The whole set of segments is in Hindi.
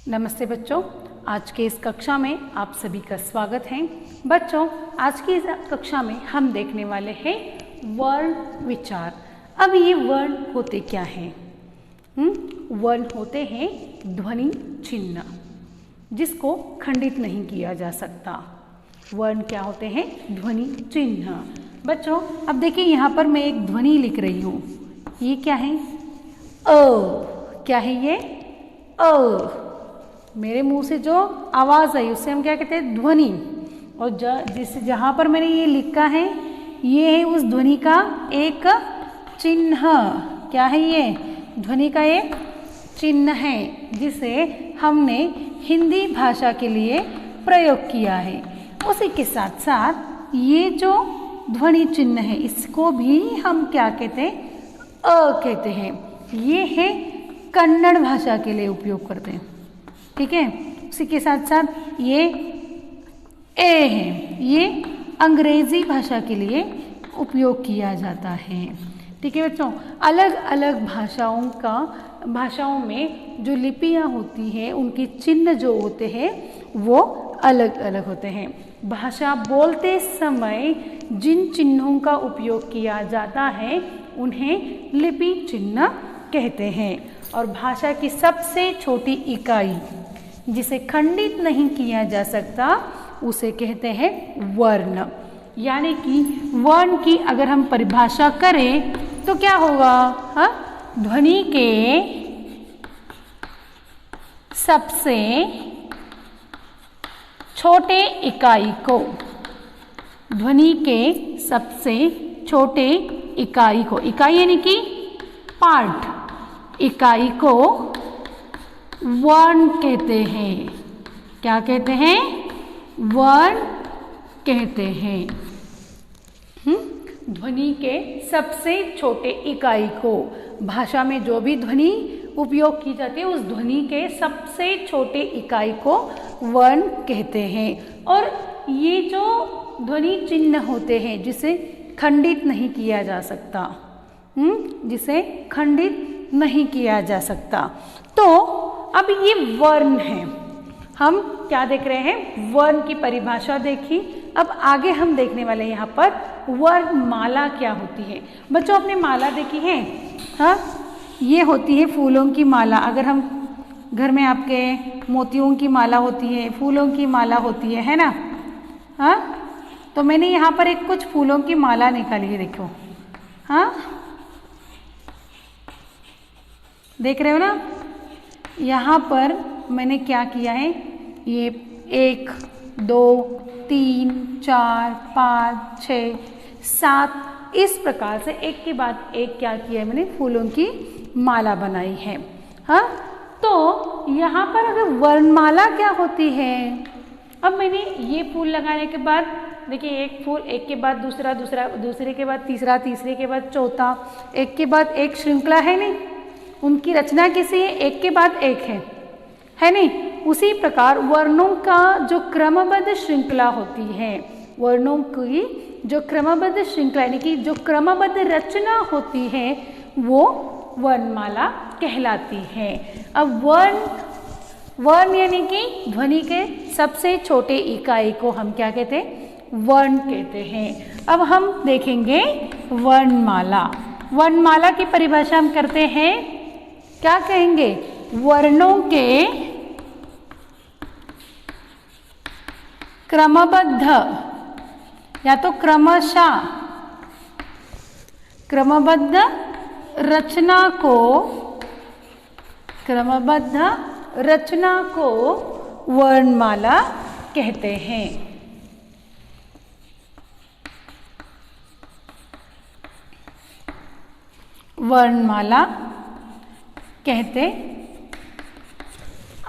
नमस्ते बच्चों, आज के इस कक्षा में आप सभी का स्वागत है। बच्चों, आज की इस कक्षा में हम देखने वाले हैं वर्ण विचार। अब ये वर्ण होते क्या हैं? वर्ण होते हैं ध्वनि चिन्ह, जिसको खंडित नहीं किया जा सकता। वर्ण क्या होते हैं? ध्वनि चिन्ह। बच्चों, अब देखिए यहाँ पर मैं एक ध्वनि लिख रही हूँ। ये क्या है? अ। क्या है ये? अ। मेरे मुंह से जो आवाज़ आई उससे हम क्या कहते हैं? ध्वनि। और जहाँ पर मैंने ये लिखा है, ये है उस ध्वनि का एक चिन्ह। क्या है ये? ध्वनि का एक चिन्ह है, जिसे हमने हिंदी भाषा के लिए प्रयोग किया है। उसी के साथ साथ ये जो ध्वनि चिन्ह है, इसको भी हम क्या कहते हैं? अ कहते हैं। ये है कन्नड़ भाषा के लिए उपयोग करते हैं। ठीक है। उसी के साथ साथ ये ए है, ये अंग्रेजी भाषा के लिए उपयोग किया जाता है। ठीक है बच्चों, अलग अलग भाषाओं में जो लिपियां होती हैं, उनके चिन्ह जो होते हैं वो अलग अलग होते हैं। भाषा बोलते समय जिन चिन्हों का उपयोग किया जाता है उन्हें लिपि चिन्ह कहते हैं। और भाषा की सबसे छोटी इकाई जिसे खंडित नहीं किया जा सकता उसे कहते हैं वर्ण। यानी कि वर्ण की अगर हम परिभाषा करें तो क्या होगा? ध्वनि के सबसे छोटे इकाई को, ध्वनि के सबसे छोटे इकाई को, इकाई यानी कि पार्ट, इकाई को वर्ण कहते हैं। क्या कहते हैं? वर्ण कहते हैं। ध्वनि के सबसे छोटे इकाई को, भाषा में जो भी ध्वनि उपयोग की जाती है उस ध्वनि के सबसे छोटे इकाई को वर्ण कहते हैं। और ये जो ध्वनि चिन्ह होते हैं जिसे खंडित नहीं किया जा सकता, जिसे खंडित नहीं किया जा सकता। तो अब ये वर्ण है। हम क्या देख रहे हैं? वर्ण की परिभाषा देखी। अब आगे हम देखने वाले हैं यहाँ पर वर्णमाला क्या होती है। बच्चों, आपने माला देखी है? ये होती है फूलों की माला। अगर हम घर में आपके मोतियों की माला होती है, फूलों की माला होती है ना? तो मैंने यहाँ पर कुछ फूलों की माला निकाली है, देखो। देख रहे हो ना? यहाँ पर मैंने क्या किया है? ये 1, 2, 3, 4, 5, 6, 7 इस प्रकार से एक के बाद एक क्या किया है? मैंने फूलों की माला बनाई है। तो यहाँ पर अगर वर्णमाला क्या होती है? अब मैंने ये फूल लगाने के बाद देखिए, एक फूल एक के बाद दूसरा, दूसरे के बाद तीसरा, तीसरे के बाद चौथा, एक के बाद एक श्रृंखला है नहीं? उनकी रचना कैसी है? एक के बाद एक है नहीं? उसी प्रकार वर्णों का जो क्रमबद्ध श्रृंखला होती है, वर्णों की जो क्रमबद्ध श्रृंखला यानी कि जो क्रमबद्ध रचना होती है वो वर्णमाला कहलाती है। अब वर्ण यानी कि ध्वनि के सबसे छोटे इकाई को हम क्या कहते हैं? वर्ण कहते हैं। अब हम देखेंगे वर्णमाला। वर्णमाला की परिभाषा हम करते हैं, क्या कहेंगे? वर्णों के क्रमबद्ध या तो क्रमशः क्रमबद्ध रचना को वर्णमाला कहते हैं। वर्णमाला कहते।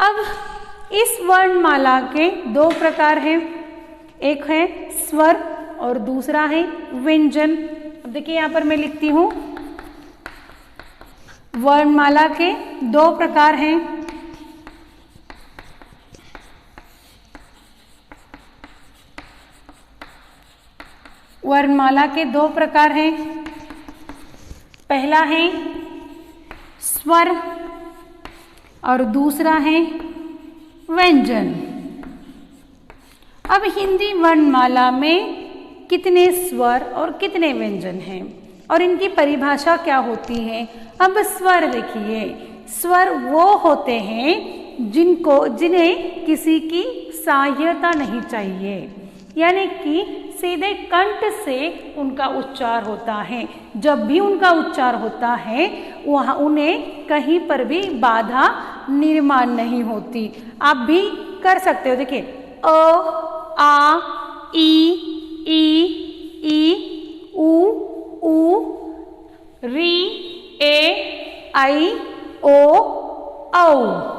अब इस वर्णमाला के दो प्रकार हैं, एक है स्वर और दूसरा है व्यंजन। अब देखिए यहाँ पर मैं लिखती हूँ, वर्णमाला के दो प्रकार हैं। वर्णमाला के दो प्रकार हैं। पहला है स्वर और दूसरा है व्यंजन। अब हिंदी वर्णमाला में कितने स्वर और कितने व्यंजन हैं और इनकी परिभाषा क्या होती है? अब स्वर देखिए, स्वर वो होते हैं जिन्हें किसी की सहायता नहीं चाहिए, यानी कि सीधे कंठ से उनका उच्चार होता है। जब भी उनका उच्चार होता है वहाँ उन्हें कहीं पर भी बाधा निर्माण नहीं होती। आप भी कर सकते हो, देखिए अ, आ, ई, उ, री, ए, आई, ओ, औ।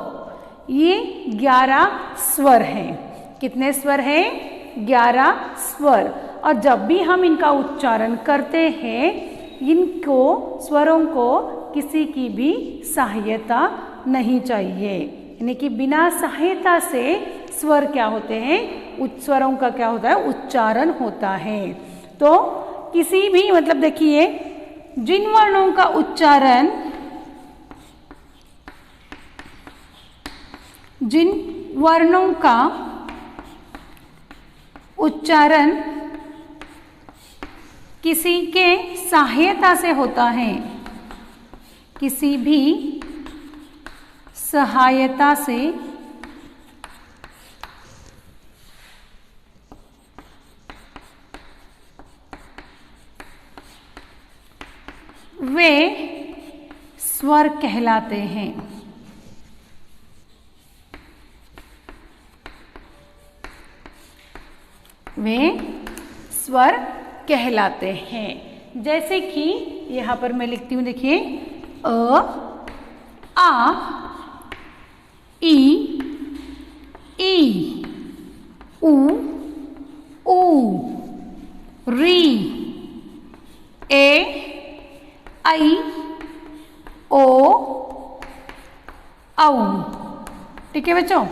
ये 11 स्वर हैं। कितने स्वर हैं? 11 स्वर। और जब भी हम इनका उच्चारण करते हैं, इनको स्वरों को किसी की भी सहायता नहीं चाहिए, यानी कि बिना सहायता से स्वर क्या होते हैं? स्वरों का क्या होता है? उच्चारण होता है। तो किसी भी मतलब देखिए, जिन वर्णों का उच्चारण किसी के सहायता से होता है, किसी भी सहायता से वे स्वर कहलाते हैं। वे स्वर कहलाते हैं। जैसे कि यहाँ पर मैं लिखती हूँ, देखिए अ, आ, ई, उ, री, ए, आई, ओ, औ। ठीक है बच्चों,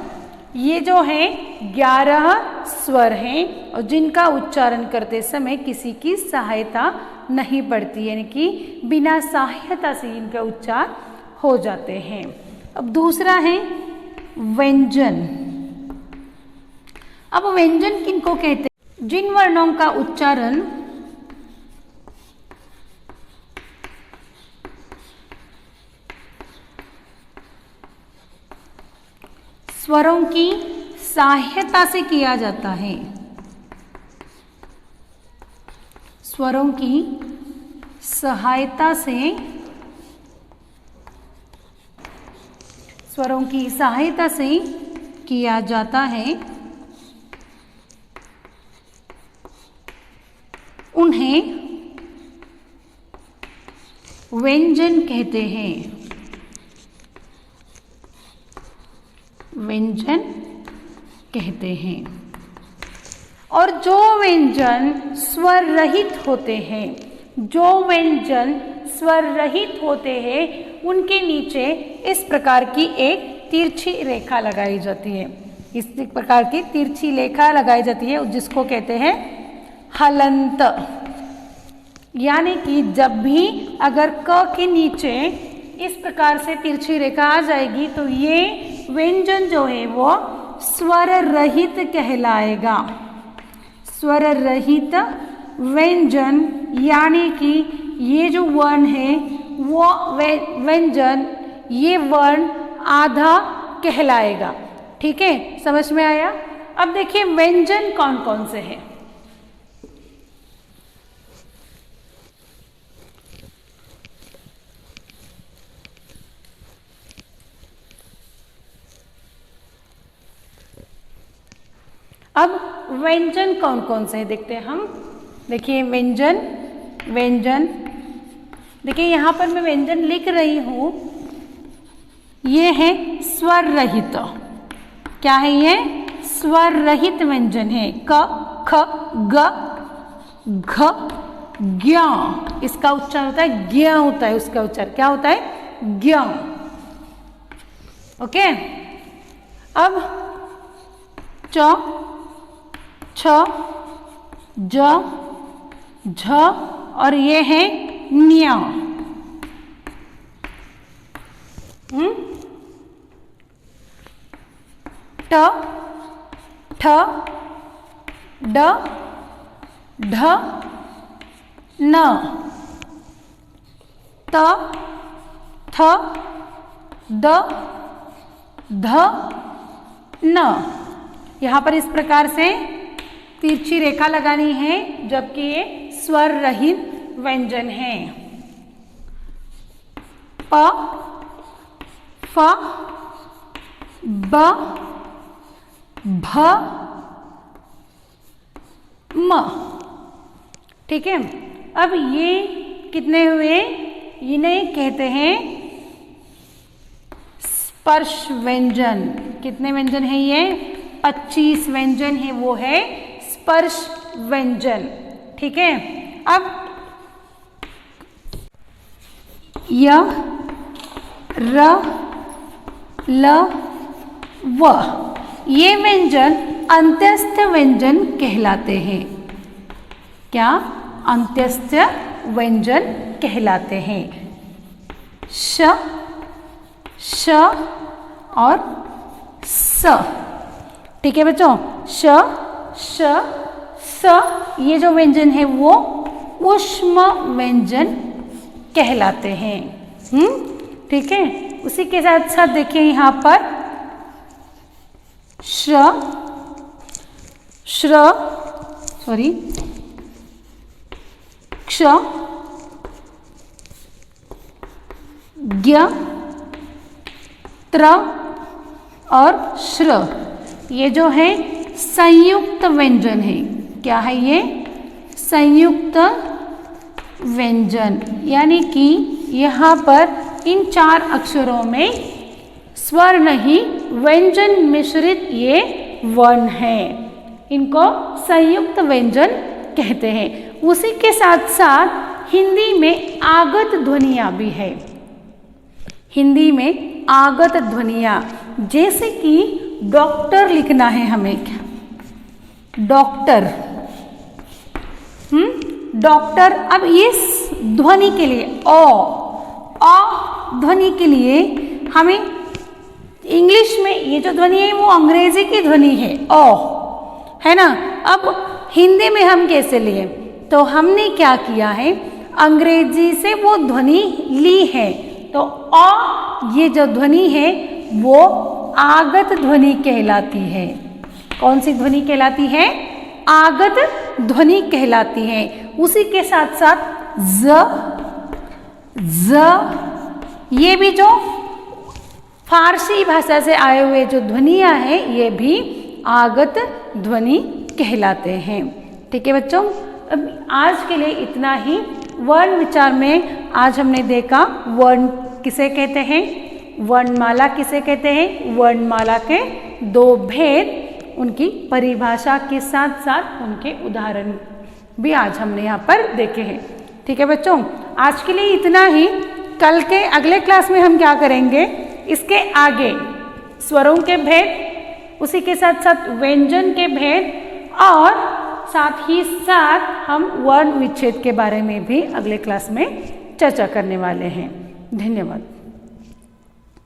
ये जो है 11 स्वर हैं और जिनका उच्चारण करते समय किसी की सहायता नहीं पड़ती, यानी कि बिना सहायता से इनका उच्चार हो जाते हैं। अब दूसरा है व्यंजन। अब व्यंजन किनको कहते हैं? जिन वर्णों का उच्चारण स्वरों की सहायता से किया जाता है, स्वरों की सहायता से किया जाता है, उन्हें व्यंजन कहते हैं। व्यंजन कहते हैं। और जो व्यंजन स्वर रहित होते हैं, उनके नीचे इस प्रकार की एक तिरछी रेखा लगाई जाती है। इस प्रकार की तिरछी रेखा लगाई जाती है जिसको कहते हैं हलंत। यानी कि जब भी अगर क के नीचे इस प्रकार से तिरछी रेखा आ जाएगी तो ये व्यंजन जो है वो स्वर रहित कहलाएगा। स्वर रहित व्यंजन, यानी कि ये जो वर्ण है वो व्यंजन, ये वर्ण आधा कहलाएगा। ठीक है, समझ में आया? अब देखिए व्यंजन कौन कौन से हैं। अब व्यंजन कौन कौन से हैं देखते हैं हम। देखिए व्यंजन देखिए यहाँ पर मैं व्यंजन लिख रही हूँ, ये है स्वर रहित। क्या है ये? स्वर रहित व्यंजन है। क, ख, ग, घ, ज्ञ। इसका उच्चार होता है ज्ञ होता है, उसका उच्चार क्या होता है? ज्ञ। ओके। अब च, छ, ज, झ और ये है न्य। ट, ठ, ड, ढ, न, त, थ, द, ध, न। यहाँ पर इस प्रकार से तिरछी रेखा लगानी है जबकि ये स्वर रहित व्यंजन है। प, फ, ब, भ, म। ठीक है, अब ये कितने हुए? इन्हें कहते हैं स्पर्श व्यंजन। कितने व्यंजन है ये? 25 व्यंजन है, वो है स्पर्श व्यंजन। ठीक है, अब य, र, ल, व ये व्यंजन अंत्यस्थ व्यंजन कहलाते हैं। क्या? अंत्यस्थ व्यंजन कहलाते हैं। श, श और स। ठीक है बच्चों, श, श, स ये जो व्यंजन है वो ऊष्म व्यंजन कहलाते हैं। ठीक है, उसी के साथ साथ देखिए यहाँ पर श्र, श्र, सॉरी, क्ष, ज्ञ, त्र और श्र ये जो है संयुक्त व्यंजन है। क्या है ये? संयुक्त व्यंजन, यानी कि यहाँ पर इन 4 अक्षरों में स्वर नहीं व्यंजन मिश्रित ये वर्ण है। इनको संयुक्त व्यंजन कहते हैं। उसी के साथ साथ हिंदी में आगत ध्वनियाँ भी है। हिंदी में आगत ध्वनियाँ, जैसे कि डॉक्टर लिखना है हमें, डॉक्टर, डॉक्टर। अब इस ध्वनि के लिए अ ध्वनि के लिए हमें इंग्लिश में ये जो ध्वनि है वो अंग्रेजी की ध्वनि है, अ, है ना। अब हिंदी में हम कैसे लिए? तो हमने क्या किया है, अंग्रेजी से वो ध्वनि ली है। तो अ ये जो ध्वनि है वो आगत ध्वनि कहलाती है। कौन सी ध्वनि कहलाती है? आगत ध्वनि कहलाती है। उसी के साथ साथ ज, ये भी जो फारसी भाषा से आए हुए जो ध्वनियाँ हैं ये भी आगत ध्वनि कहलाते हैं। ठीक है बच्चों, अब आज के लिए इतना ही। वर्ण विचार में आज हमने देखा वर्ण किसे कहते हैं, वर्णमाला किसे कहते हैं, वर्णमाला के 2 भेद, उनकी परिभाषा के साथ साथ उनके उदाहरण भी आज हमने यहाँ पर देखे हैं। ठीक है बच्चों, आज के लिए इतना ही। कल के अगले क्लास में हम क्या करेंगे, इसके आगे स्वरों के भेद, उसी के साथ साथ व्यंजन के भेद और साथ ही साथ हम वर्ण विच्छेद के बारे में भी अगले क्लास में चर्चा करने वाले हैं। धन्यवाद।